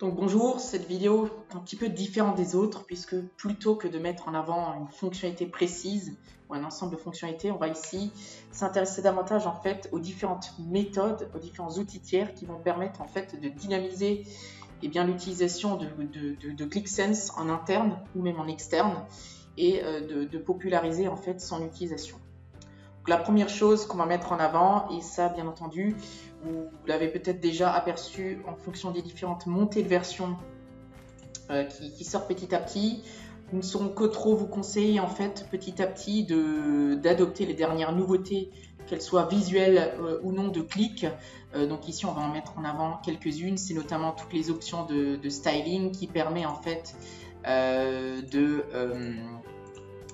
Donc bonjour, cette vidéo est un petit peu différente des autres puisque plutôt que de mettre en avant une fonctionnalité précise ou un ensemble de fonctionnalités, on va ici s'intéresser davantage en fait aux différentes méthodes, aux différents outils tiers qui vont permettre en fait de dynamiser l'utilisation de ClickSense en interne ou même en externe et de populariser en fait son utilisation. Donc, la première chose qu'on va mettre en avant, et ça bien entendu, vous l'avez peut-être déjà aperçu en fonction des différentes montées de version qui sortent petit à petit. Nous ne saurons que trop vous conseiller en fait petit à petit d'adopter les dernières nouveautés, qu'elles soient visuelles ou non de clic. Donc ici on va en mettre en avant quelques-unes, c'est notamment toutes les options de styling qui permet en fait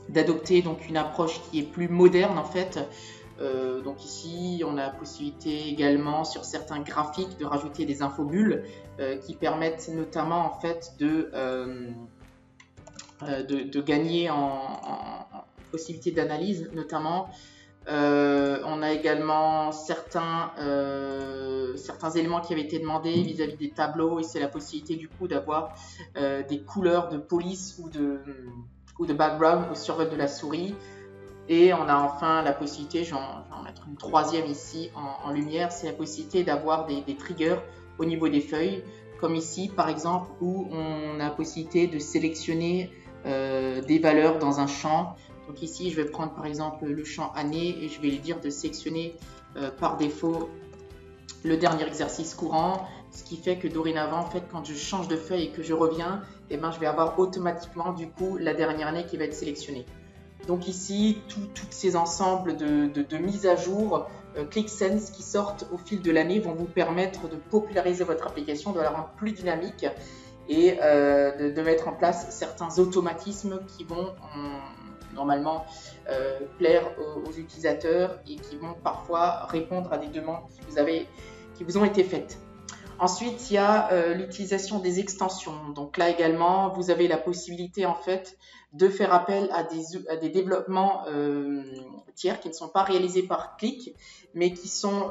d'adopter donc une approche qui est plus moderne en fait. Donc ici, on a la possibilité également sur certains graphiques de rajouter des infobulles qui permettent notamment en fait de gagner en possibilité d'analyse notamment. On a également certains éléments qui avaient été demandés vis-à-vis des tableaux, et c'est la possibilité du coup d'avoir des couleurs de police ou de background au survol de la souris. Et on a enfin la possibilité, je vais en mettre une troisième ici en lumière, c'est la possibilité d'avoir des triggers au niveau des feuilles, comme ici par exemple, où on a la possibilité de sélectionner des valeurs dans un champ. Donc ici, je vais prendre par exemple le champ année et je vais lui dire de sélectionner par défaut le dernier exercice courant, ce qui fait que dorénavant, en fait, quand je change de feuille et que je reviens, eh ben, je vais avoir automatiquement du coup la dernière année qui va être sélectionnée. Donc ici, tous ces ensembles de mises à jour ClickSense qui sortent au fil de l'année vont vous permettre de populariser votre application, de la rendre plus dynamique et de mettre en place certains automatismes qui vont normalement plaire aux utilisateurs et qui vont parfois répondre à des demandes qui vous ont été faites. Ensuite, il y a l'utilisation des extensions. Donc là également, vous avez la possibilité en fait de faire appel à des développements tiers qui ne sont pas réalisés par Click, mais qui sont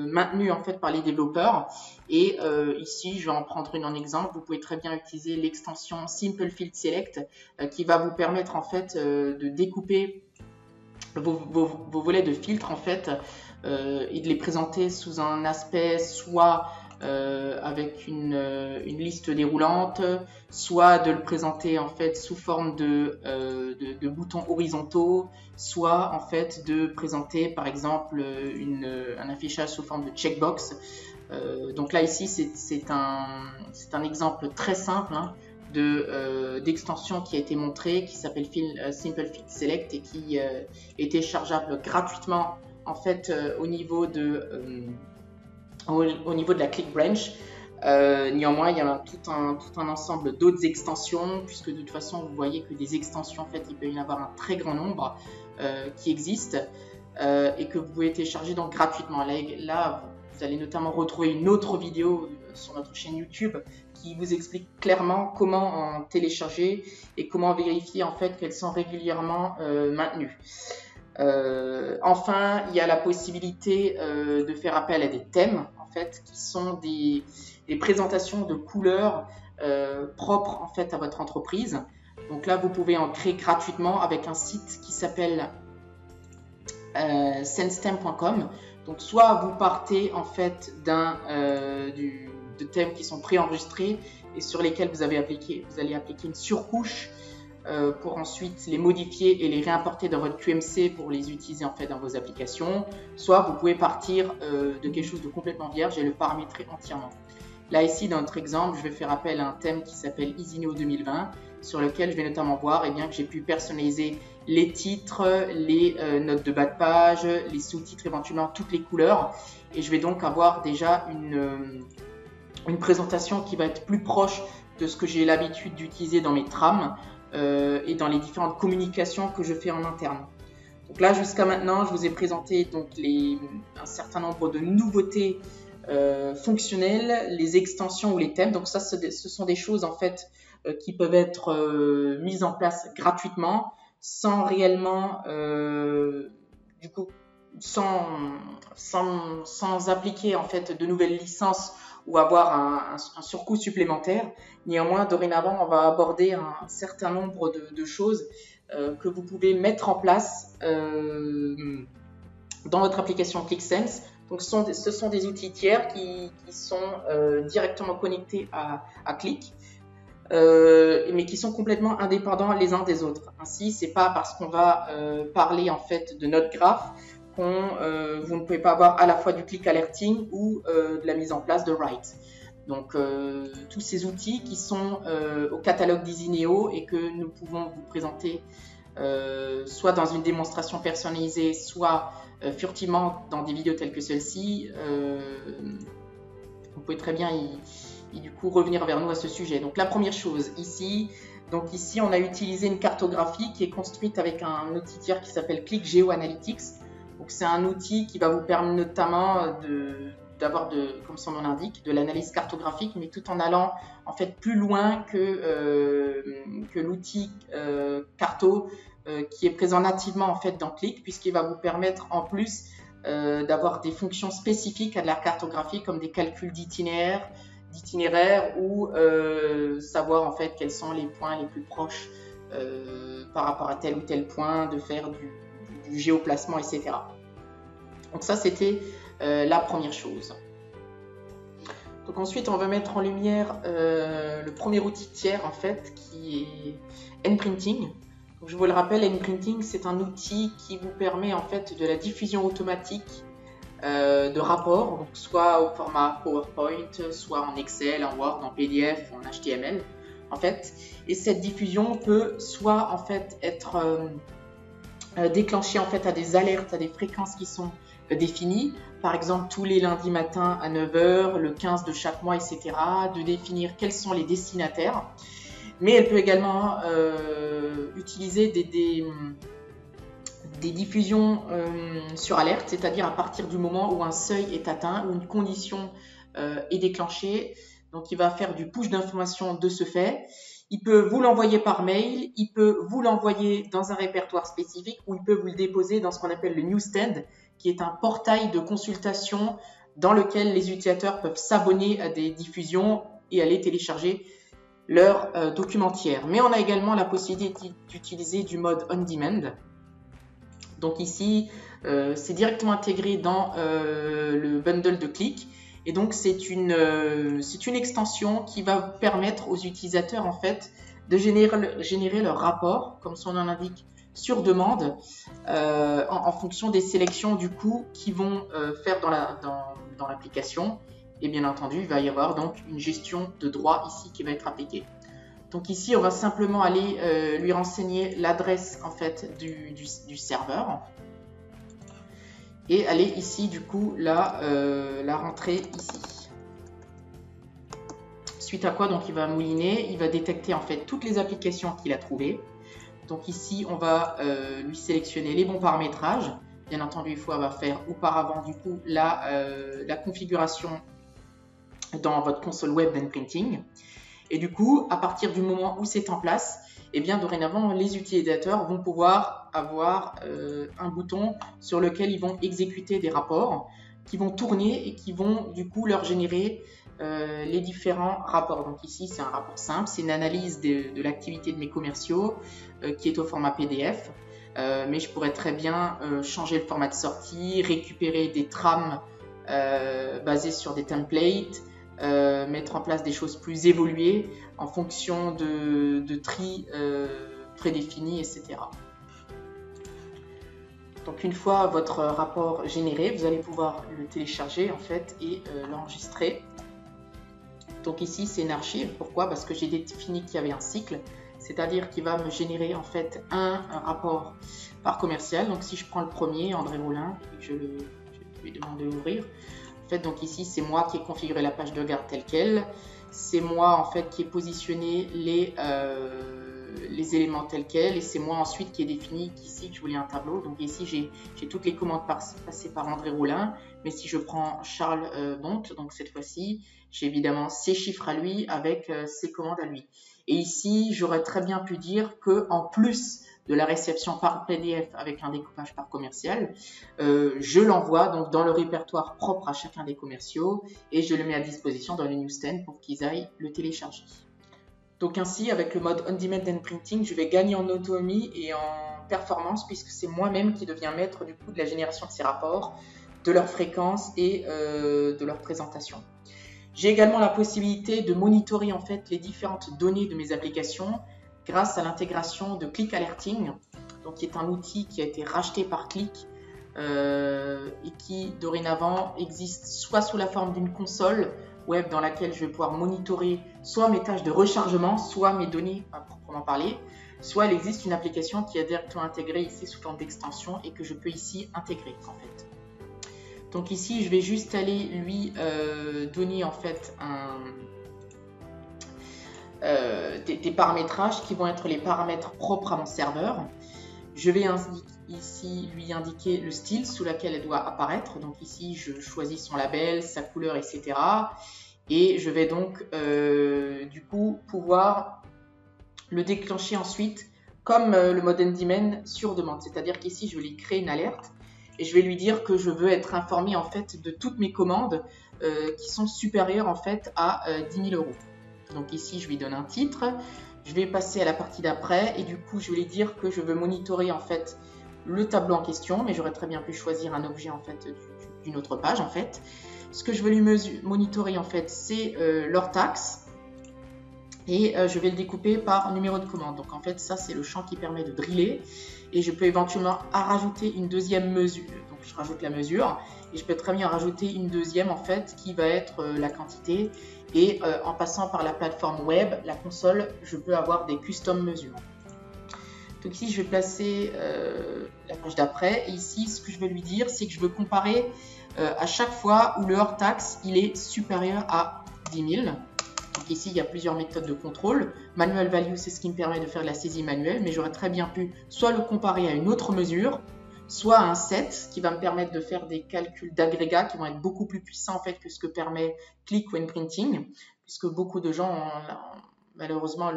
maintenus en fait par les développeurs. Et ici, je vais en prendre une en exemple. Vous pouvez très bien utiliser l'extension Simple Field Select qui va vous permettre en fait de découper vos volets de filtre en fait et de les présenter sous un aspect soit avec une liste déroulante, soit de le présenter en fait sous forme de boutons horizontaux, soit en fait de présenter par exemple un affichage sous forme de checkbox. Donc là ici c'est un exemple très simple d'extension qui a été montré, qui s'appelle Simple Field Select et qui est téléchargeable gratuitement en fait au niveau de la ClickBranch. Néanmoins, il y a tout un ensemble d'autres extensions, puisque de toute façon, vous voyez que des extensions, en fait, il peut y en avoir un très grand nombre qui existent et que vous pouvez télécharger donc gratuitement. Là, vous allez notamment retrouver une autre vidéo sur notre chaîne YouTube qui vous explique clairement comment en télécharger et comment vérifier en fait qu'elles sont régulièrement maintenues. Enfin, il y a la possibilité de faire appel à des thèmes en fait, qui sont des présentations de couleurs propres en fait à votre entreprise. Donc là, vous pouvez en créer gratuitement avec un site qui s'appelle sensetheme.com. Donc soit vous partez en fait de thèmes qui sont préenregistrés et sur lesquels vous allez appliquer une surcouche pour ensuite les modifier et les réimporter dans votre QMC pour les utiliser en fait dans vos applications. Soit vous pouvez partir de quelque chose de complètement vierge et le paramétrer entièrement. Là ici dans notre exemple, je vais faire appel à un thème qui s'appelle EasyNeo 2020 sur lequel je vais notamment voir que j'ai pu personnaliser les titres, les notes de bas de page, les sous-titres éventuellement, toutes les couleurs, et je vais donc avoir déjà une présentation qui va être plus proche de ce que j'ai l'habitude d'utiliser dans mes trames et dans les différentes communications que je fais en interne. Donc là jusqu'à maintenant, je vous ai présenté donc un certain nombre de nouveautés fonctionnelles, les extensions ou les thèmes. Donc ça, ce sont des choses en fait qui peuvent être mises en place gratuitement, sans réellement, du coup, sans appliquer en fait de nouvelles licences ou avoir un surcoût supplémentaire. Néanmoins, dorénavant, on va aborder un certain nombre de choses que vous pouvez mettre en place dans votre application ClickSense. Donc, ce sont des outils tiers qui sont directement connectés à Click, mais qui sont complètement indépendants les uns des autres. Ainsi, c'est pas parce qu'on va parler en fait de notre graphe vous ne pouvez pas avoir à la fois du click alerting ou de la mise en place de write. Donc, tous ces outils qui sont au catalogue d'Isineo et que nous pouvons vous présenter soit dans une démonstration personnalisée, soit furtivement dans des vidéos telles que celle-ci, vous pouvez très bien du coup revenir vers nous à ce sujet. Donc la première chose ici, on a utilisé une cartographie qui est construite avec un outil tiers qui s'appelle Click GeoAnalytics. Donc c'est un outil qui va vous permettre notamment d'avoir, comme son nom l'indique, de l'analyse cartographique, mais tout en allant en fait plus loin que l'outil Carto qui est présent nativement en fait dans Click, puisqu'il va vous permettre en plus d'avoir des fonctions spécifiques à de la cartographie comme des calculs d'itinéraire ou savoir en fait quels sont les points les plus proches par rapport à tel ou tel point, de faire du géoplacement, etc. Donc ça, c'était la première chose. Donc ensuite, on va mettre en lumière le premier outil tiers en fait, qui est nPrinting. Donc, je vous le rappelle, nPrinting, c'est un outil qui vous permet en fait de la diffusion automatique de rapports, donc soit au format PowerPoint, soit en Excel, en Word, en PDF, en HTML, en fait. Et cette diffusion peut soit en fait être déclenchée en fait à des alertes, à des fréquences qui sont définies, par exemple tous les lundis matins à 9 h, le 15 de chaque mois, etc. De définir quels sont les destinataires. Mais elle peut également utiliser des diffusions sur alerte, c'est-à-dire à partir du moment où un seuil est atteint, où une condition est déclenchée. Donc, il va faire du push d'informations de ce fait. Il peut vous l'envoyer par mail, il peut vous l'envoyer dans un répertoire spécifique ou il peut vous le déposer dans ce qu'on appelle le Newsstand, qui est un portail de consultation dans lequel les utilisateurs peuvent s'abonner à des diffusions et aller télécharger leur document tiers. Mais on a également la possibilité d'utiliser du mode on-demand. Donc ici, c'est directement intégré dans le bundle de Click. Et donc, c'est une extension qui va permettre aux utilisateurs en fait, de générer leur rapport, comme son nom l'indique, sur demande, en fonction des sélections du coup qu'ils vont faire dans l'application. Et bien entendu, il va y avoir donc une gestion de droits ici qui va être appliquée. Donc ici, on va simplement aller lui renseigner l'adresse en fait du serveur et aller ici du coup la rentrer ici. Suite à quoi donc il va mouliner, il va détecter en fait toutes les applications qu'il a trouvées. Donc ici, on va lui sélectionner les bons paramétrages. Bien entendu, il faut avoir faire auparavant du coup la configuration dans votre console web nPrinting. Et du coup, à partir du moment où c'est en place, eh bien, dorénavant, les utilisateurs vont pouvoir avoir un bouton sur lequel ils vont exécuter des rapports qui vont tourner et qui vont du coup leur générer les différents rapports. Donc ici, c'est un rapport simple, c'est une analyse de l'activité de mes commerciaux qui est au format PDF. Mais je pourrais très bien changer le format de sortie, récupérer des trames basées sur des templates, mettre en place des choses plus évoluées en fonction de tri prédéfinis, etc. Donc une fois votre rapport généré, vous allez pouvoir le télécharger en fait et l'enregistrer. Donc ici c'est une archive. Pourquoi? Parce que j'ai défini qu'il y avait un cycle, c'est-à-dire qu'il va me générer en fait un rapport par commercial. Donc si je prends le premier, André Rollin, je lui demande d'ouvrir. En fait, donc ici, c'est moi qui ai configuré la page de garde telle qu'elle. C'est moi, en fait, qui ai positionné les éléments tels quels. Et c'est moi, ensuite, qui ai défini qu'ici, je voulais un tableau. Donc ici, j'ai toutes les commandes passées par André Rollin. Mais si je prends Charles Bonte, donc cette fois-ci, j'ai évidemment ses chiffres à lui avec ses commandes à lui. Et ici, j'aurais très bien pu dire qu'en plus de la réception par PDF avec un découpage par commercial, je l'envoie donc dans le répertoire propre à chacun des commerciaux et je le mets à disposition dans le newsstand pour qu'ils aillent le télécharger. Donc ainsi, avec le mode On Demand and Printing, je vais gagner en autonomie et en performance puisque c'est moi-même qui deviens maître du coup de la génération de ces rapports, de leur fréquence et de leur présentation. J'ai également la possibilité de monitorer en fait les différentes données de mes applications grâce à l'intégration de Click Alerting, donc qui est un outil qui a été racheté par Click et qui dorénavant existe soit sous la forme d'une console web dans laquelle je vais pouvoir monitorer soit mes tâches de rechargement, soit mes données à proprement parler, soit il existe une application qui est directement intégrée ici sous forme d'extension et que je peux ici intégrer en fait. Donc ici, je vais juste aller lui donner en fait des paramétrages qui vont être les paramètres propres à mon serveur. Je vais ici lui indiquer le style sous lequel elle doit apparaître. Donc ici, je choisis son label, sa couleur, etc. Et je vais donc du coup pouvoir le déclencher ensuite comme le mode On Demand sur demande. C'est-à-dire qu'ici, je vais lui créer une alerte et je vais lui dire que je veux être informé en fait de toutes mes commandes qui sont supérieures en fait à 10 000 €. Donc ici, je lui donne un titre. Je vais passer à la partie d'après et du coup, je vais lui dire que je veux monitorer en fait le tableau en question, mais j'aurais très bien pu choisir un objet en fait d'une autre page en fait. Ce que je veux lui monitorer en fait, c'est leur taxe et je vais le découper par numéro de commande. Donc en fait, ça c'est le champ qui permet de driller et je peux éventuellement rajouter une deuxième mesure. Donc je rajoute la mesure et je peux très bien rajouter une deuxième en fait qui va être la quantité. Et en passant par la plateforme web, la console, je peux avoir des custom mesures. Donc ici, je vais placer la page d'après. Et ici, ce que je vais lui dire, c'est que je veux comparer à chaque fois où le hors taxe, il est supérieur à 10 000. Donc ici, il y a plusieurs méthodes de contrôle. Manual value, c'est ce qui me permet de faire la saisie manuelle. Mais j'aurais très bien pu soit le comparer à une autre mesure, soit un set qui va me permettre de faire des calculs d'agrégat qui vont être beaucoup plus puissants en fait que ce que permet Click when Printing, puisque beaucoup de gens ont malheureusement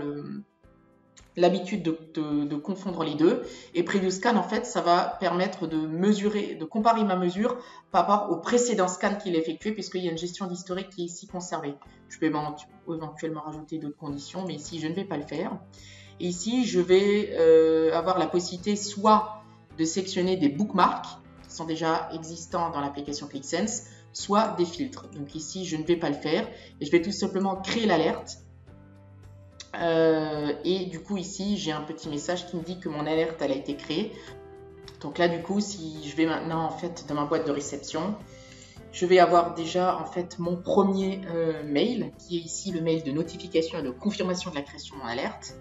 l'habitude de confondre les deux. Et Preview Scan en fait, ça va permettre de mesurer, de comparer ma mesure par rapport au précédent scan qu'il a effectué, puisqu'il y a une gestion d'historique qui est ici conservée. Je peux éventuellement rajouter d'autres conditions, mais ici je ne vais pas le faire. Et ici je vais avoir la possibilité soit de sélectionner des bookmarks qui sont déjà existants dans l'application ClickSense, soit des filtres. Donc ici, je ne vais pas le faire et je vais tout simplement créer l'alerte. Et du coup, ici, j'ai un petit message qui me dit que mon alerte elle a été créée. Donc là, du coup, si je vais maintenant en fait dans ma boîte de réception, je vais avoir déjà en fait mon premier mail qui est ici le mail de notification et de confirmation de la création de mon alerte.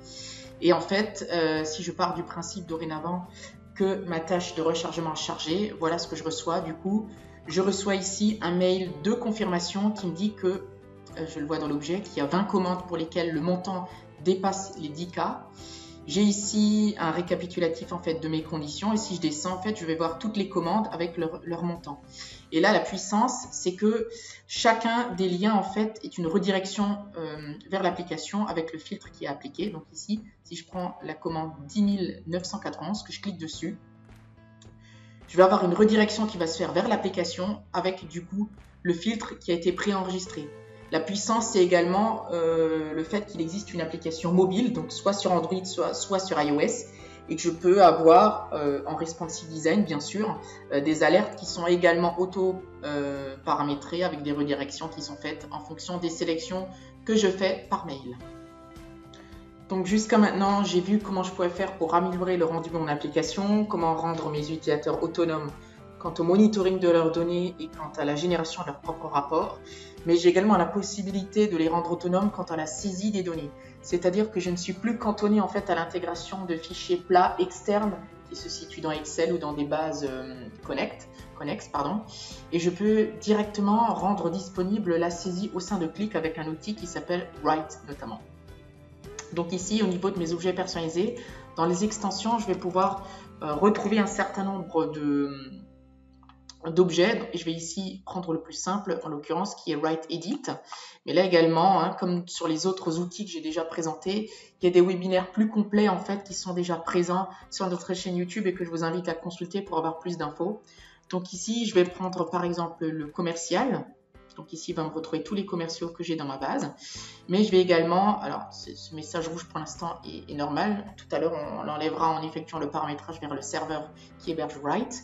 Et en fait, si je pars du principe dorénavant que ma tâche de rechargement est chargée, voilà ce que je reçois. Du coup, je reçois ici un mail de confirmation qui me dit que, je le vois dans l'objet, qu'il y a 20 commandes pour lesquelles le montant dépasse les 10K. J'ai ici un récapitulatif en fait de mes conditions et si je descends en fait, je vais voir toutes les commandes avec leur montant. Et là, la puissance, c'est que chacun des liens en fait est une redirection vers l'application avec le filtre qui est appliqué. Donc ici, si je prends la commande 10 991, que je clique dessus, je vais avoir une redirection qui va se faire vers l'application avec du coup le filtre qui a été préenregistré. La puissance, c'est également le fait qu'il existe une application mobile, donc soit sur Android, soit sur iOS, et que je peux avoir en responsive design, bien sûr, des alertes qui sont également auto-paramétrées avec des redirections qui sont faites en fonction des sélections que je fais par mail. Donc jusqu'à maintenant, j'ai vu comment je pouvais faire pour améliorer le rendu de mon application, comment rendre mes utilisateurs autonomes quant au monitoring de leurs données et quant à la génération de leurs propres rapports, mais j'ai également la possibilité de les rendre autonomes quant à la saisie des données. C'est-à-dire que je ne suis plus cantonné en fait à l'intégration de fichiers plats externes qui se situent dans Excel ou dans des bases connexes, et je peux directement rendre disponible la saisie au sein de Click avec un outil qui s'appelle Write notamment. Donc ici, au niveau de mes objets personnalisés, dans les extensions, je vais pouvoir retrouver un certain nombre d'objets. Je vais ici prendre le plus simple, en l'occurrence, qui est Write Edit. Mais là également, hein, comme sur les autres outils que j'ai déjà présentés, il y a des webinaires plus complets en fait qui sont déjà présents sur notre chaîne YouTube et que je vous invite à consulter pour avoir plus d'infos. Donc ici, je vais prendre par exemple le commercial. Donc ici, il va me retrouver tous les commerciaux que j'ai dans ma base. Mais je vais également, alors ce message rouge pour l'instant est normal. Tout à l'heure, on l'enlèvera en effectuant le paramétrage vers le serveur qui héberge Write.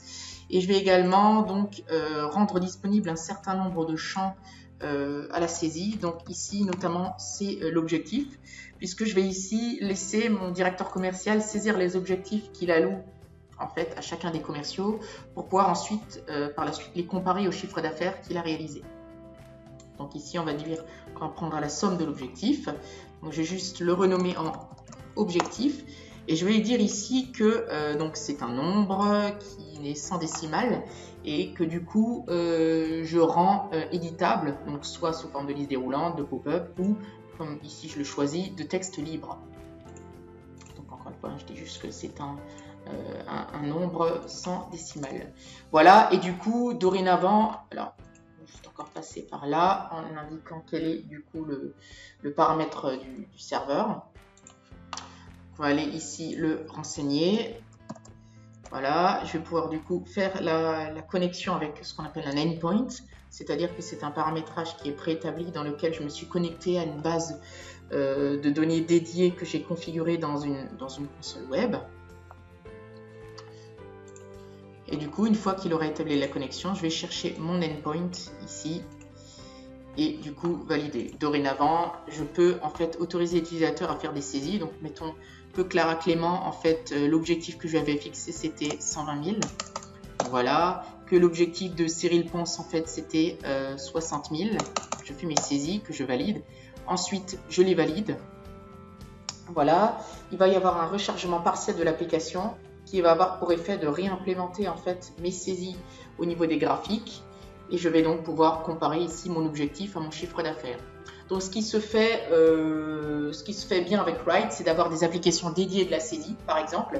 Et je vais également donc rendre disponible un certain nombre de champs à la saisie. Donc ici, notamment, c'est l'objectif, puisque je vais ici laisser mon directeur commercial saisir les objectifs qu'il alloue en fait à chacun des commerciaux pour pouvoir ensuite, par la suite, les comparer au chiffre d'affaires qu'il a réalisé. Donc ici, on va prendre la somme de l'objectif. Donc je vais juste le renommer en objectif. Et je vais dire ici que donc c'est un nombre qui est sans décimale et que du coup, je rends éditable, donc soit sous forme de liste déroulante, de pop-up ou, comme ici je le choisis, de texte libre. Donc encore une fois, je dis juste que c'est un nombre sans décimale. Voilà, et du coup, dorénavant, alors, juste encore passer par là en indiquant quel est du coup le paramètre du serveur. On va aller ici le renseigner. Voilà, je vais pouvoir du coup faire la connexion avec ce qu'on appelle un endpoint, c'est-à-dire que c'est un paramétrage qui est préétabli dans lequel je me suis connecté à une base de données dédiée que j'ai configurée dans une console web. Et du coup, une fois qu'il aura établi la connexion, je vais chercher mon endpoint ici et du coup valider. Dorénavant, je peux en fait autoriser l'utilisateur à faire des saisies. Donc mettons que Clara Clément, en fait, l'objectif que je lui avais fixé, c'était 120 000. Voilà. Que l'objectif de Cyril Ponce, en fait, c'était 60 000. Je fais mes saisies que je valide. Ensuite, je les valide. Voilà. Il va y avoir un rechargement partiel de l'application qui va avoir pour effet de réimplémenter en fait mes saisies au niveau des graphiques et je vais donc pouvoir comparer ici mon objectif à mon chiffre d'affaires. Donc ce qui se fait bien avec Write, c'est d'avoir des applications dédiées de la saisie par exemple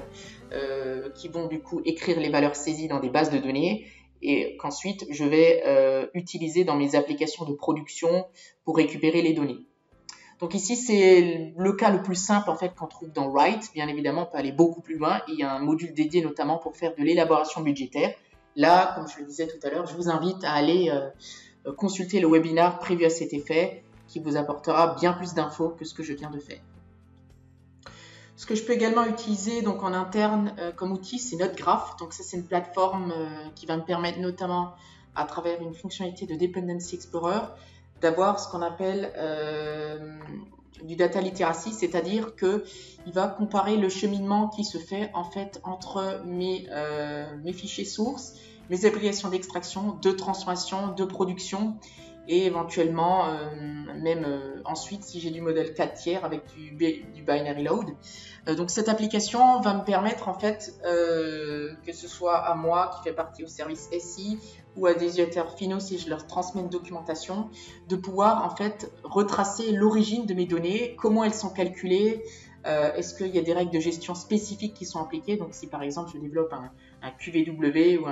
qui vont du coup écrire les valeurs saisies dans des bases de données et qu'ensuite je vais utiliser dans mes applications de production pour récupérer les données. Donc ici, c'est le cas le plus simple en fait qu'on trouve dans Write. Bien évidemment, on peut aller beaucoup plus loin. Il y a un module dédié notamment pour faire de l'élaboration budgétaire. Là, comme je le disais tout à l'heure, je vous invite à aller consulter le webinaire prévu à cet effet qui vous apportera bien plus d'infos que ce que je viens de faire. Ce que je peux également utiliser donc en interne comme outil, c'est NoteGraph. Donc ça, c'est une plateforme qui va me permettre notamment à travers une fonctionnalité de Dependency Explorer d'avoir ce qu'on appelle du data literacy, c'est-à-dire qu'il va comparer le cheminement qui se fait en fait entre mes fichiers sources, mes applications d'extraction, de transformation, de production et éventuellement même ensuite si j'ai du modèle 4 tiers avec du binary load. Donc cette application va me permettre en fait que ce soit à moi qui fait partie au service SI ou à des utilisateurs finaux si je leur transmets une documentation, de pouvoir en fait retracer l'origine de mes données, comment elles sont calculées, est-ce qu'il y a des règles de gestion spécifiques qui sont appliquées. Donc si par exemple je développe un QVW ou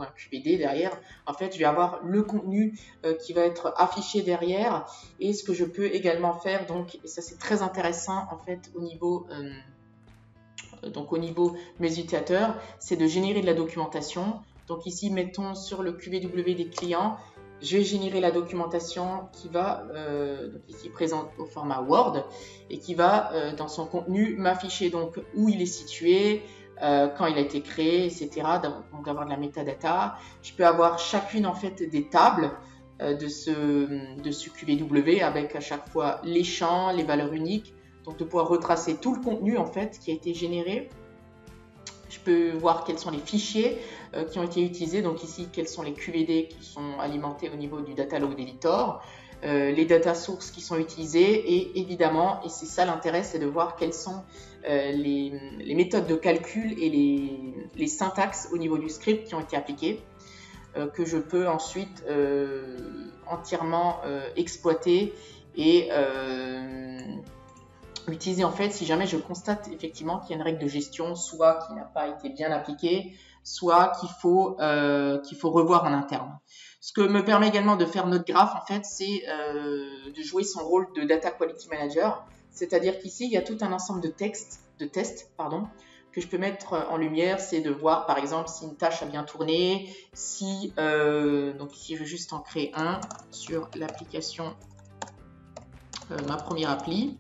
un QVD derrière, en fait je vais avoir le contenu qui va être affiché derrière et ce que je peux également faire, donc et ça c'est très intéressant en fait au niveau de mes utilisateurs, c'est de générer de la documentation. Donc ici, mettons sur le QVW des clients, je vais générer la documentation qui va, donc ici présente au format Word, et qui va, dans son contenu, m'afficher donc où il est situé, quand il a été créé, etc. Donc avoir de la métadata. Je peux avoir chacune en fait des tables de ce QVW avec à chaque fois les champs, les valeurs uniques, donc de pouvoir retracer tout le contenu en fait qui a été généré. Je peux voir quels sont les fichiers qui ont été utilisés. Donc ici, quels sont les QVD qui sont alimentés au niveau du Data Load Editor, les data sources qui sont utilisées et évidemment, et c'est ça l'intérêt, c'est de voir quelles sont les méthodes de calcul et les syntaxes au niveau du script qui ont été appliquées que je peux ensuite entièrement exploiter et utiliser en fait si jamais je constate effectivement qu'il y a une règle de gestion, soit qui n'a pas été bien appliquée, soit qu'il faut revoir en interne. Ce que me permet également de faire notre graphe, en fait, c'est de jouer son rôle de Data Quality Manager. C'est-à-dire qu'ici, il y a tout un ensemble de tests, que je peux mettre en lumière. C'est de voir, par exemple, si une tâche a bien tourné, si, donc ici, je vais juste en créer un sur l'application, ma première appli,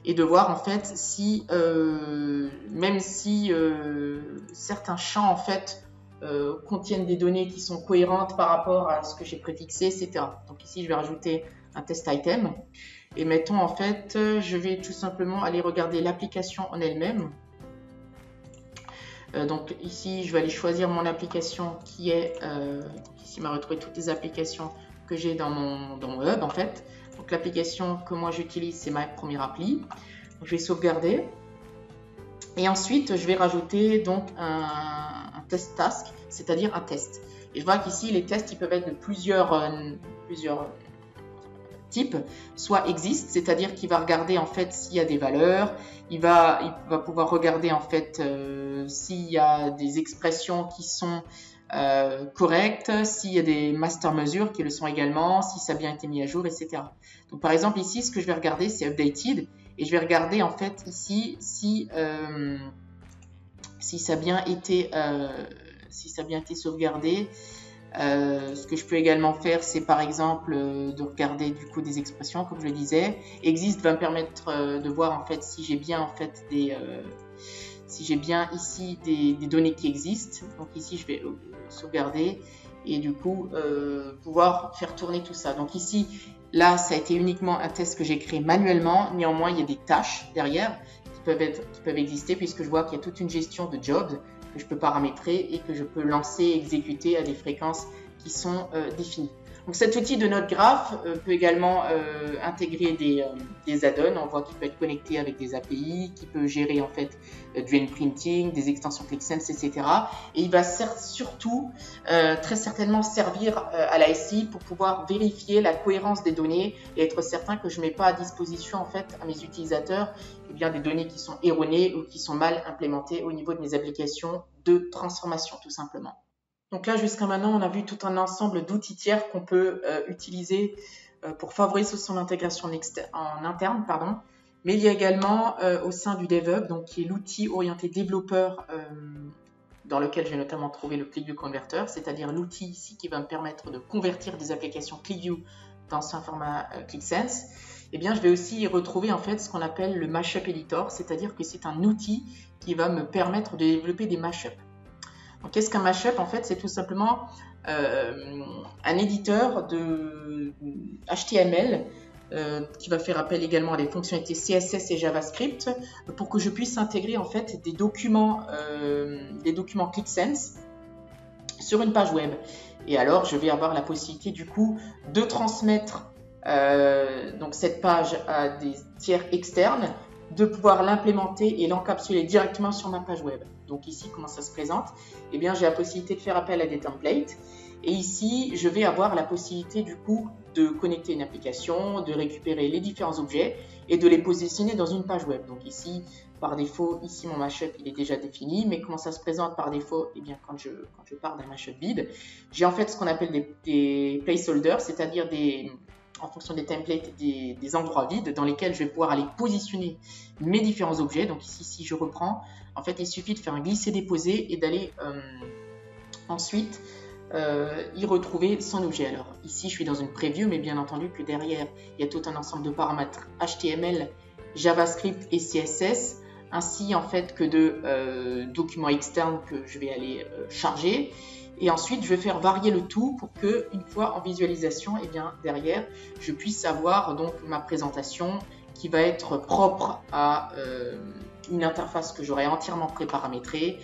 et de voir, en fait, si, même si certains champs, en fait, contiennent des données qui sont cohérentes par rapport à ce que j'ai préfixé, etc. Donc ici, je vais rajouter un test item. Et mettons, en fait, je vais tout simplement aller regarder l'application en elle-même. Donc ici, je vais aller choisir mon application qui est... ici, il m'a retrouvé toutes les applications que j'ai dans mon hub, en fait. Donc l'application que moi j'utilise, c'est ma première appli. Donc, je vais sauvegarder. Et ensuite, je vais rajouter donc un test task, c'est-à-dire un test. Et je vois qu'ici, les tests, ils peuvent être de plusieurs types. Soit exist, c'est-à-dire qu'il va regarder en fait s'il y a des valeurs. Il va pouvoir regarder en fait s'il y a des expressions qui sont correctes, s'il y a des master mesures qui le sont également, si ça a bien été mis à jour, etc. Donc par exemple ici, ce que je vais regarder, c'est updated. Et je vais regarder en fait ici si ça a bien été sauvegardé. Ce que je peux également faire, c'est par exemple de regarder du coup des expressions, comme je le disais. Exist va me permettre de voir en fait si j'ai bien en fait ici des données qui existent. Donc ici je vais sauvegarder et du coup pouvoir faire tourner tout ça. Donc ici, là, ça a été uniquement un test que j'ai créé manuellement. Néanmoins, il y a des tâches derrière qui peuvent exister puisque je vois qu'il y a toute une gestion de jobs que je peux paramétrer et que je peux lancer et exécuter à des fréquences qui sont définies. Donc cet outil de notre graphe peut également intégrer des add-ons. On voit qu'il peut être connecté avec des API, qui peut gérer en fait du endprinting, des extensions ClickSense, etc. Et il va surtout très certainement servir à la SI pour pouvoir vérifier la cohérence des données et être certain que je ne mets pas à disposition en fait à mes utilisateurs bien des données qui sont erronées ou qui sont mal implémentées au niveau de mes applications de transformation tout simplement. Donc là, jusqu'à maintenant, on a vu tout un ensemble d'outils tiers qu'on peut utiliser pour favoriser son intégration en interne. Mais il y a également au sein du DevHub, donc qui est l'outil orienté développeur dans lequel j'ai notamment trouvé le ClickView Converter, c'est-à-dire l'outil ici qui va me permettre de convertir des applications ClickView dans un format ClickSense. Eh bien, je vais aussi y retrouver en fait ce qu'on appelle le Mashup Editor, c'est-à-dire que c'est un outil qui va me permettre de développer des mashups. Donc, qu'est-ce qu'un mashup? En fait, c'est tout simplement un éditeur de HTML qui va faire appel également à des fonctionnalités CSS et JavaScript pour que je puisse intégrer en fait des documents ClickSense sur une page web. Et alors, je vais avoir la possibilité du coup de transmettre donc cette page à des tiers externes, de pouvoir l'implémenter et l'encapsuler directement sur ma page web. Donc ici, comment ça se présente? Eh bien, j'ai la possibilité de faire appel à des templates. Et ici, je vais avoir la possibilité du coup de connecter une application, de récupérer les différents objets et de les positionner dans une page web. Donc ici, par défaut, ici mon mashup il est déjà défini, mais comment ça se présente par défaut? Eh bien, quand je pars d'un mashup vide, j'ai en fait ce qu'on appelle des placeholders, c'est-à-dire en fonction des templates, des endroits vides dans lesquels je vais pouvoir aller positionner mes différents objets. Donc ici, si je reprends, en fait, il suffit de faire un glisser-déposer et d'aller ensuite y retrouver son objet. Alors ici, je suis dans une preview, mais bien entendu que derrière, il y a tout un ensemble de paramètres HTML, JavaScript et CSS, ainsi en fait que de documents externes que je vais aller charger. Et ensuite, je vais faire varier le tout pour que, une fois en visualisation, et bien derrière, je puisse avoir donc ma présentation qui va être propre à une interface que j'aurai entièrement préparamétrée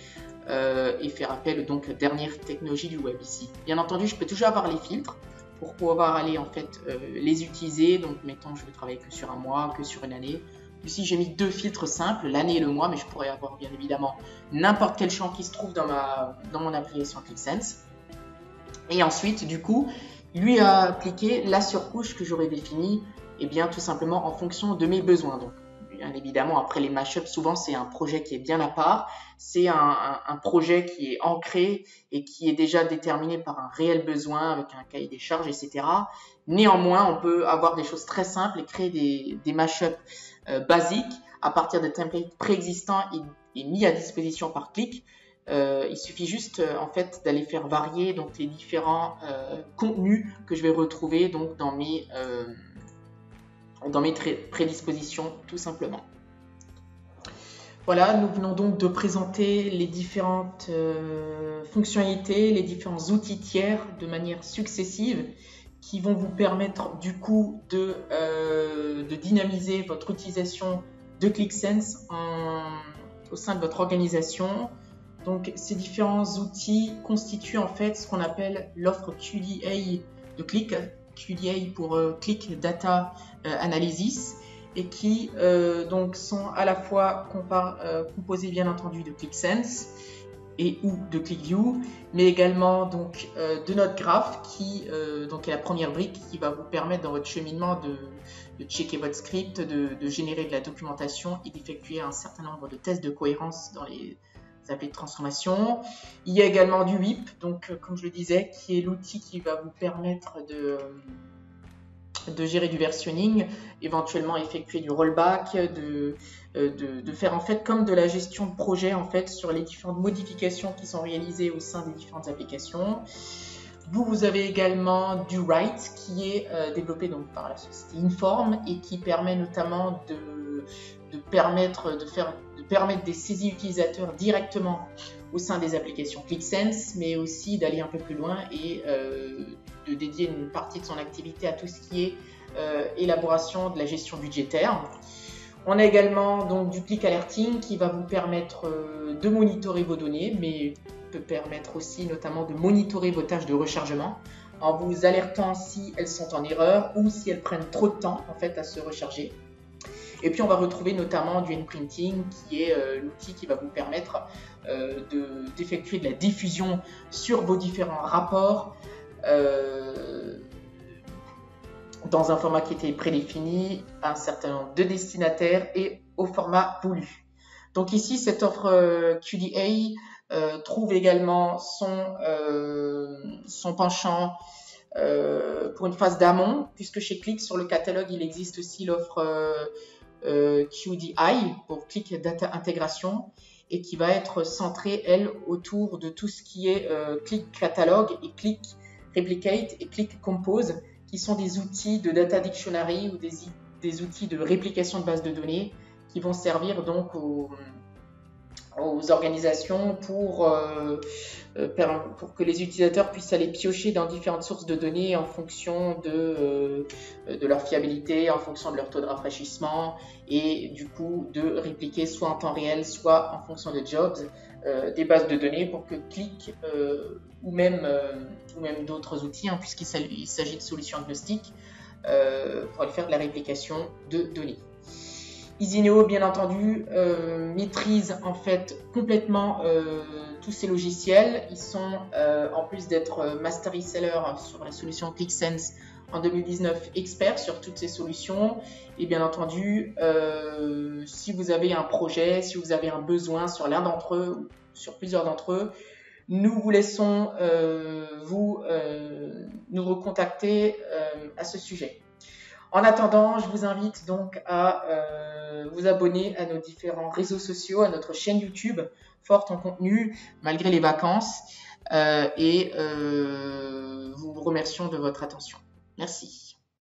et faire appel donc aux dernières technologies du web ici. Bien entendu, je peux toujours avoir les filtres pour pouvoir aller en fait les utiliser. Donc, mettons, je vais travailler que sur un mois, que sur une année. Ici, j'ai mis deux filtres simples, l'année et le mois, mais je pourrais avoir bien évidemment n'importe quel champ qui se trouve dans mon application ClickSense. Et ensuite, du coup, lui a appliqué la surcouche que j'aurais définie, et bien tout simplement en fonction de mes besoins. Donc, bien évidemment. Après les mashups, souvent c'est un projet qui est bien à part, c'est un projet qui est ancré et qui est déjà déterminé par un réel besoin avec un cahier des charges, etc. Néanmoins, on peut avoir des choses très simples et créer des mashups basiques à partir de templates préexistants et mis à disposition par Qlik. Il suffit juste en fait d'aller faire varier donc les différents contenus que je vais retrouver donc dans mes prédispositions tout simplement. Voilà, nous venons donc de présenter les différentes fonctionnalités, les différents outils tiers de manière successive qui vont vous permettre du coup de dynamiser votre utilisation de Qlik Sense au sein de votre organisation. Donc ces différents outils constituent en fait ce qu'on appelle l'offre QDA de Qlik, QDA pour Qlik Data Analysis, et qui donc sont à la fois composés bien entendu de Qlik Sense et ou de QlikView, mais également donc de notre graph qui donc est la première brique qui va vous permettre dans votre cheminement de checker votre script, de générer de la documentation et d'effectuer un certain nombre de tests de cohérence dans les appelés de transformation. Il y a également du WIP, donc comme je le disais, qui est l'outil qui va vous permettre de gérer du versionning, éventuellement effectuer du rollback, de faire en fait comme de la gestion de projet en fait sur les différentes modifications qui sont réalisées au sein des différentes applications. Vous avez également du Write qui est développé donc par la société Inform et qui permet notamment de permettre des saisies utilisateurs directement au sein des applications Qlik Sense, mais aussi d'aller un peu plus loin et de dédier une partie de son activité à tout ce qui est élaboration de la gestion budgétaire. On a également donc du Qlik Alerting qui va vous permettre de monitorer vos données, mais peut permettre aussi notamment de monitorer vos tâches de rechargement en vous alertant si elles sont en erreur ou si elles prennent trop de temps en fait à se recharger. Et puis on va retrouver notamment du Nprinting qui est l'outil qui va vous permettre d'effectuer de la diffusion sur vos différents rapports dans un format qui était prédéfini, un certain nombre de destinataires et au format voulu. Donc ici, cette offre QDA trouve également son penchant pour une phase d'amont, puisque chez Qlik, sur le catalogue, il existe aussi l'offre QDI pour Qlik Data Intégration et qui va être centrée, elle, autour de tout ce qui est Qlik Catalogue et Qlik Replicate et Qlik Compose, qui sont des outils de data dictionary ou des outils de réplication de bases de données qui vont servir donc aux organisations pour que les utilisateurs puissent aller piocher dans différentes sources de données en fonction de leur fiabilité, en fonction de leur taux de rafraîchissement et du coup de répliquer soit en temps réel, soit en fonction de jobs des bases de données pour que Qlik ou même d'autres outils, hein, puisqu'il s'agit de solutions agnostiques, pour aller faire de la réplication de données. Isineo, bien entendu, maîtrise en fait complètement tous ces logiciels. Ils sont, en plus d'être master reseller sur la solution Qlik Sense en 2019, experts sur toutes ces solutions. Et bien entendu, si vous avez un projet, si vous avez un besoin sur l'un d'entre eux ou sur plusieurs d'entre eux, nous vous laissons nous recontacter à ce sujet. En attendant, je vous invite donc à vous abonner à nos différents réseaux sociaux, à notre chaîne YouTube, forte en contenu malgré les vacances, et vous remercions de votre attention. Merci.